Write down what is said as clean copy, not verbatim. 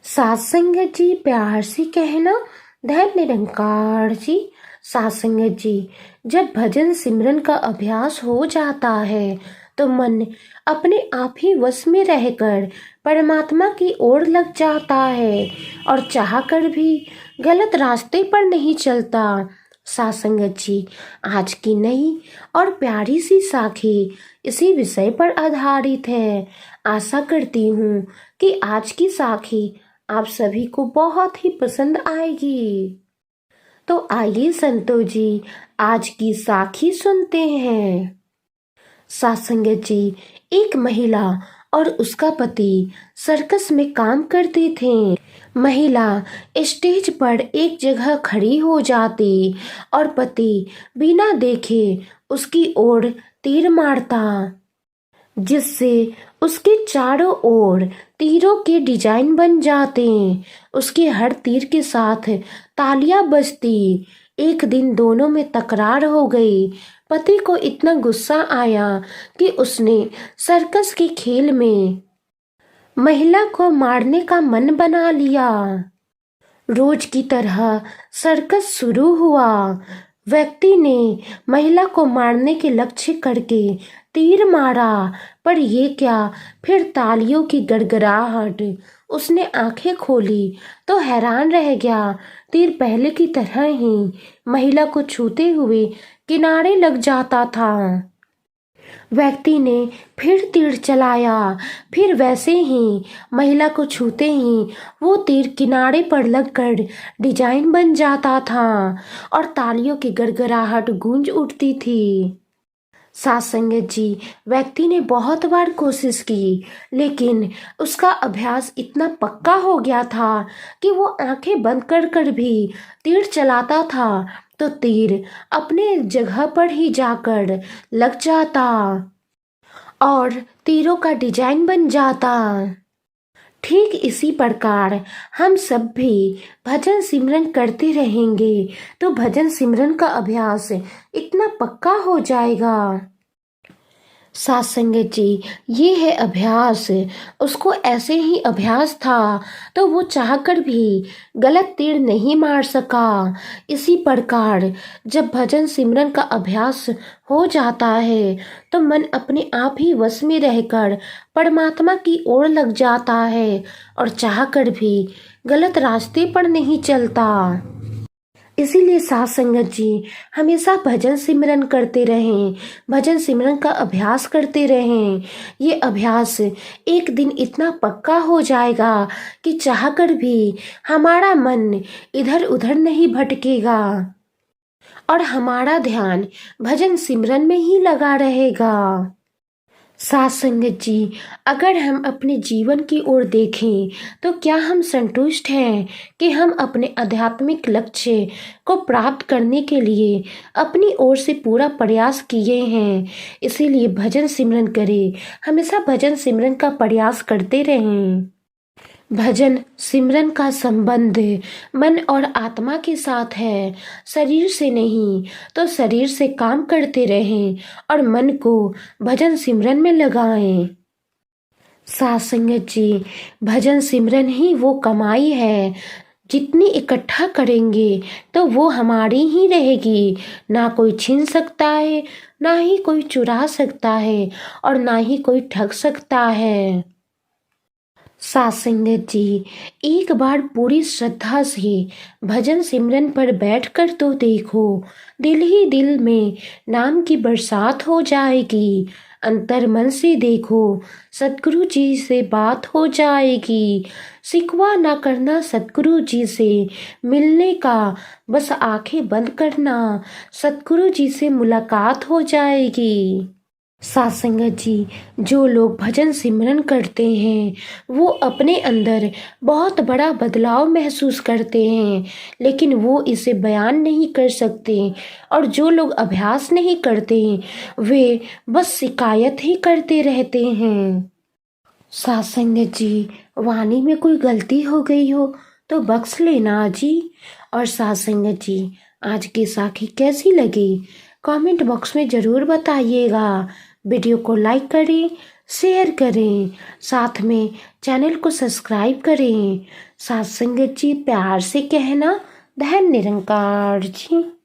सात संगत जी प्यार से कहना। धन निरंकार जी। सात संगत जी, जब भजन सिमरन का अभ्यास हो जाता है तो मन अपने आप ही वश में रहकर परमात्मा की ओर लग जाता है और चाहकर भी गलत रास्ते पर नहीं चलता। सात संगत जी, आज की नई और प्यारी सी साखी इसी विषय पर आधारित है। आशा करती हूँ कि आज की साखी आप सभी को बहुत ही पसंद आएगी। तो आइए संतो जी, आज की साखी सुनते हैं। सासंगत जी, एक महिला और उसका पति सर्कस में काम करते थे। महिला स्टेज पर एक जगह खड़ी हो जाती और पति बिना देखे उसकी ओर तीर मारता, जिससे उसके चारों ओर तीरों के डिजाइन बन जाते। उसके हर तीर के साथ तालियां बजती। एक दिन दोनों में तकरार हो गई। पति को इतना गुस्सा आया कि उसने सर्कस के खेल में महिला को मारने का मन बना लिया। रोज की तरह सर्कस शुरू हुआ। व्यक्ति ने महिला को मारने के लक्ष्य करके तीर मारा, पर ये क्या, फिर तालियों की गड़गड़ाहट। उसने आंखें खोली तो हैरान रह गया। तीर पहले की तरह ही महिला को छूते हुए किनारे लग जाता था। व्यक्ति ने फिर तीर चलाया, फिर वैसे ही महिला को छूते ही वो तीर किनारे पर लगकर डिजाइन बन जाता था और तालियों की गड़गड़ाहट गूंज उठती थी। सात संगत जी, व्यक्ति ने बहुत बार कोशिश की, लेकिन उसका अभ्यास इतना पक्का हो गया था कि वो आंखें बंद कर कर भी तीर चलाता था तो तीर अपने जगह पर ही जाकर लग जाता और तीरों का डिजाइन बन जाता। ठीक इसी प्रकार हम सब भी भजन सिमरन करते रहेंगे तो भजन सिमरन का अभ्यास इतना पक्का हो जाएगा। सात संगत जी, ये है अभ्यास। उसको ऐसे ही अभ्यास था तो वो चाहकर भी गलत तीर नहीं मार सका। इसी प्रकार जब भजन सिमरन का अभ्यास हो जाता है तो मन अपने आप ही वश में रहकर परमात्मा की ओर लग जाता है और चाहकर भी गलत रास्ते पर नहीं चलता। इसीलिए सात संगत जी, हमेशा भजन सिमरन करते रहें, भजन सिमरन का अभ्यास करते रहें। ये अभ्यास एक दिन इतना पक्का हो जाएगा कि चाहकर भी हमारा मन इधर उधर नहीं भटकेगा और हमारा ध्यान भजन सिमरन में ही लगा रहेगा। सात संगत जी, अगर हम अपने जीवन की ओर देखें तो क्या हम संतुष्ट हैं कि हम अपने आध्यात्मिक लक्ष्य को प्राप्त करने के लिए अपनी ओर से पूरा प्रयास किए हैं। इसीलिए भजन सिमरन करें, हमेशा भजन सिमरन का प्रयास करते रहें। भजन सिमरन का संबंध मन और आत्मा के साथ है, शरीर से नहीं। तो शरीर से काम करते रहें और मन को भजन सिमरन में लगाएं। सात संगत जी, भजन सिमरन ही वो कमाई है, जितनी इकट्ठा करेंगे तो वो हमारी ही रहेगी। ना कोई छीन सकता है, ना ही कोई चुरा सकता है और ना ही कोई ठग सकता है। सात संगत जी, एक बार पूरी श्रद्धा से भजन सिमरन पर बैठकर तो देखो, दिल ही दिल में नाम की बरसात हो जाएगी। अंतर मन से देखो, सतगुरु जी से बात हो जाएगी। शिकवा ना करना सतगुरु जी से मिलने का, बस आंखें बंद करना, सतगुरु जी से मुलाकात हो जाएगी। सात संगत जी, जो लोग भजन सिमरन करते हैं वो अपने अंदर बहुत बड़ा बदलाव महसूस करते हैं, लेकिन वो इसे बयान नहीं कर सकते। और जो लोग अभ्यास नहीं करते वे बस शिकायत ही करते रहते हैं। सात संगत जी, वाणी में कोई गलती हो गई हो तो बख्श लेना जी। और सात संगत जी, आज की साखी कैसी लगी कमेंट बॉक्स में ज़रूर बताइएगा। वीडियो को लाइक करें, शेयर करें, साथ में चैनल को सब्सक्राइब करें। साथ संगत जी, प्यार से कहना, धन्य निरंकार जी।